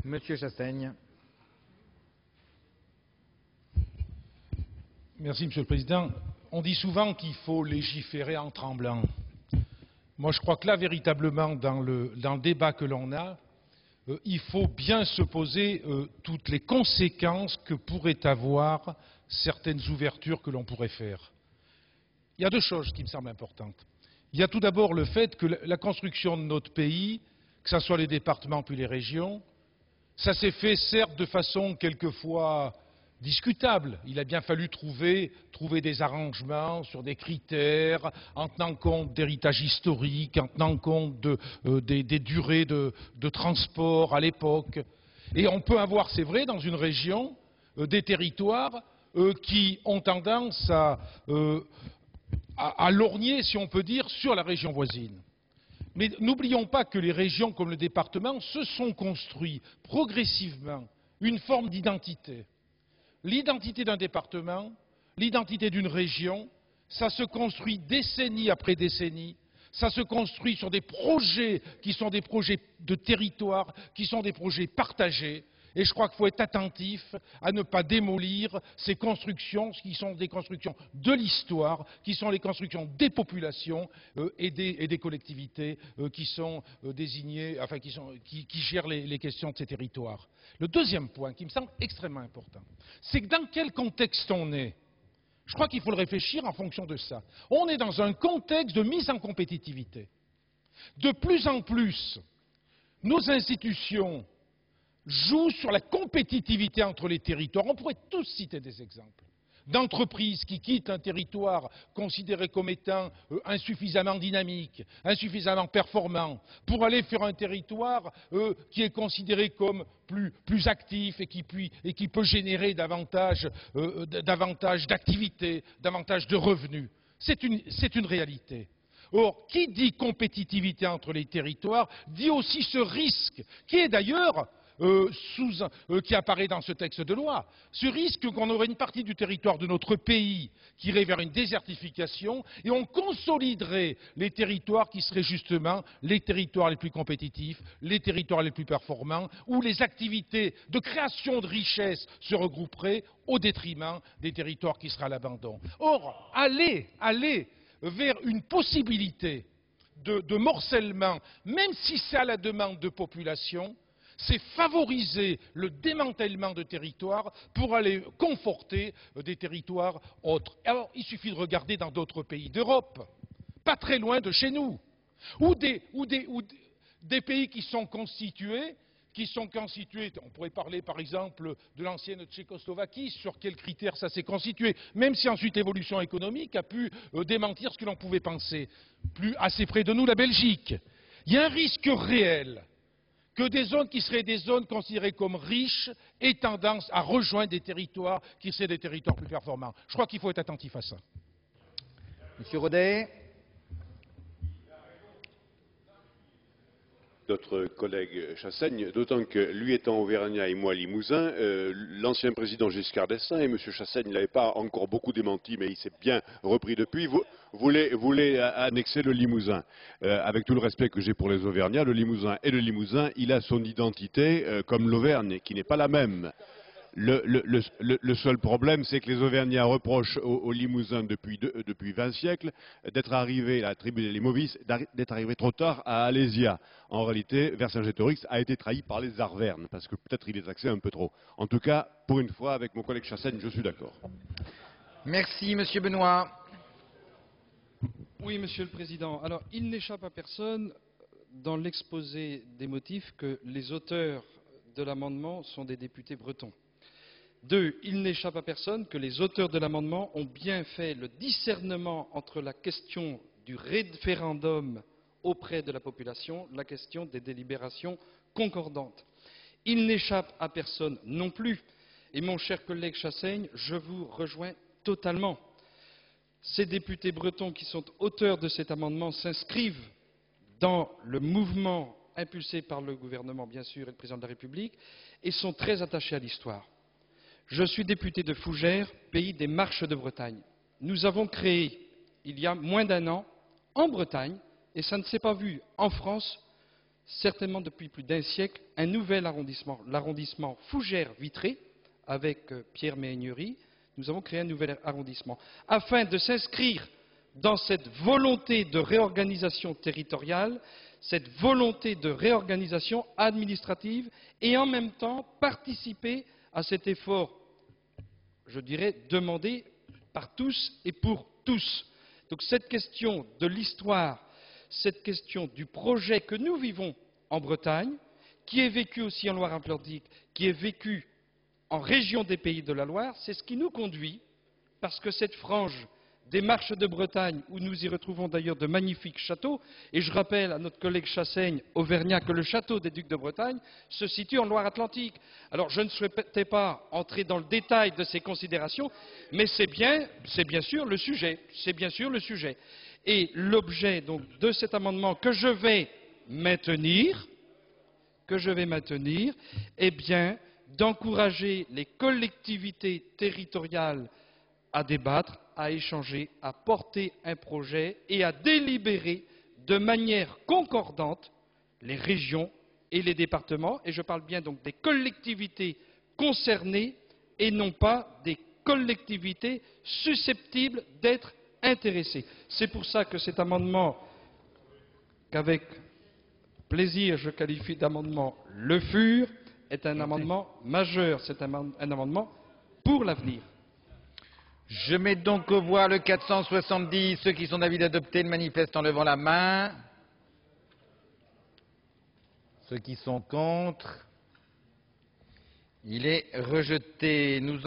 Monsieur Chassaigne. Merci, Monsieur le Président. On dit souvent qu'il faut légiférer en tremblant. Moi, je crois que là, véritablement, dans le débat que l'on a, il faut bien se poser toutes les conséquences que pourraient avoir certaines ouvertures que l'on pourrait faire. Il y a deux choses qui me semblent importantes. Il y a tout d'abord le fait que la construction de notre pays, que ce soit les départements puis les régions, ça s'est fait certes de façon quelquefois discutable. Il a bien fallu trouver des arrangements sur des critères, en tenant compte d'héritage historique, en tenant compte des durées de transport à l'époque. Et on peut avoir, c'est vrai, dans une région, des territoires qui ont tendance à lorgner, si on peut dire, sur la région voisine. Mais n'oublions pas que les régions comme le département se sont construits progressivement une forme d'identité. L'identité d'un département, l'identité d'une région, ça se construit décennie après décennie, ça se construit sur des projets qui sont des projets de territoire, qui sont des projets partagés. Et je crois qu'il faut être attentif à ne pas démolir ces constructions qui sont des constructions de l'histoire, qui sont les constructions des populations et des collectivités qui sont désignées, enfin qui gèrent les questions de ces territoires. Le deuxième point qui me semble extrêmement important, c'est que dans quel contexte on est? Je crois qu'il faut le réfléchir en fonction de ça. On est dans un contexte de mise en compétitivité. De plus en plus, nos institutions joue sur la compétitivité entre les territoires. On pourrait tous citer des exemples d'entreprises qui quittent un territoire considéré comme étant insuffisamment dynamique, insuffisamment performant, pour aller sur un territoire qui est considéré comme plus actif et qui peut générer davantage d'activités, davantage de revenus. C'est une réalité. Or, qui dit compétitivité entre les territoires dit aussi ce risque, qui est d'ailleurs qui apparaît dans ce texte de loi, ce risque qu'on aurait une partie du territoire de notre pays qui irait vers une désertification et on consoliderait les territoires qui seraient justement les territoires les plus compétitifs, les territoires les plus performants, où les activités de création de richesses se regrouperaient au détriment des territoires qui seraient à l'abandon. Or, aller vers une possibilité de morcellement, même si c'est à la demande de population, c'est favoriser le démantèlement de territoires pour aller conforter des territoires autres. Alors, il suffit de regarder dans d'autres pays d'Europe, pas très loin de chez nous, ou des pays qui sont constitués, on pourrait parler par exemple de l'ancienne Tchécoslovaquie, sur quels critères ça s'est constitué, même si ensuite l'évolution économique a pu démentir ce que l'on pouvait penser. Plus assez près de nous, la Belgique. Il y a un risque réel que des zones qui seraient des zones considérées comme riches aient tendance à rejoindre des territoires qui seraient des territoires plus performants. Je crois qu'il faut être attentif à ça. Monsieur Rodet. Notre collègue Chassaigne, d'autant que lui étant auvergnat et moi limousin, l'ancien président Giscard d'Estaing, et M. Chassaigne ne l'avait pas encore beaucoup démenti, mais il s'est bien repris depuis, voulait annexer le Limousin. Avec tout le respect que j'ai pour les Auvergnats, le Limousin est le Limousin, il a son identité comme l'Auvergne, qui n'est pas la même. Le seul problème, c'est que les Auvergnats reprochent aux Limousins depuis 20 siècles d'être arrivés, la tribu des Limovis, d'être arrivés trop tard à Alésia. En réalité, Vercingétorix a été trahi par les Arvernes, parce que peut-être il les accès un peu trop. En tout cas, pour une fois, avec mon collègue Chassaigne, je suis d'accord. Merci, Monsieur Benoît. Oui, Monsieur le Président. Alors, il n'échappe à personne, dans l'exposé des motifs, que les auteurs de l'amendement sont des députés bretons. 2. Il n'échappe à personne que les auteurs de l'amendement ont bien fait le discernement entre la question du référendum auprès de la population, la question des délibérations concordantes. Il n'échappe à personne non plus, et mon cher collègue Chassaigne, je vous rejoins totalement. Ces députés bretons qui sont auteurs de cet amendement s'inscrivent dans le mouvement impulsé par le gouvernement, bien sûr, et le président de la République, et sont très attachés à l'histoire. Je suis député de Fougères, pays des Marches de Bretagne. Nous avons créé, il y a moins d'1 an, en Bretagne, et ça ne s'est pas vu en France, certainement depuis plus d'un siècle, un nouvel arrondissement, l'arrondissement Fougères-Vitré, avec Pierre Méhaignerie. Nous avons créé un nouvel arrondissement afin de s'inscrire dans cette volonté de réorganisation territoriale, cette volonté de réorganisation administrative et en même temps participer à cet effort, je dirais, demandé par tous et pour tous. Donc cette question de l'histoire, cette question du projet que nous vivons en Bretagne, qui est vécu aussi en Loire-Atlantique, qui est vécu en région des Pays de la Loire, c'est ce qui nous conduit, parce que cette frange des Marches de Bretagne, où nous y retrouvons d'ailleurs de magnifiques châteaux, et je rappelle à notre collègue Chassaigne, auvergnat, que le château des Ducs de Bretagne se situe en Loire-Atlantique. Alors je ne souhaitais pas entrer dans le détail de ces considérations, mais c'est bien sûr le sujet, Et l'objet donc de cet amendement que je vais maintenir, est bien d'encourager les collectivités territoriales à débattre, à échanger, à porter un projet et à délibérer de manière concordante les régions et les départements. Et je parle bien donc des collectivités concernées et non pas des collectivités susceptibles d'être intéressées. C'est pour ça que cet amendement, qu'avec plaisir je qualifie d'amendement Le Fur, est un amendement majeur. C'est un amendement pour l'avenir. Je mets donc aux voix le 470. Ceux qui sont d'avis d'adopter le manifestent en levant la main. Ceux qui sont contre, il est rejeté.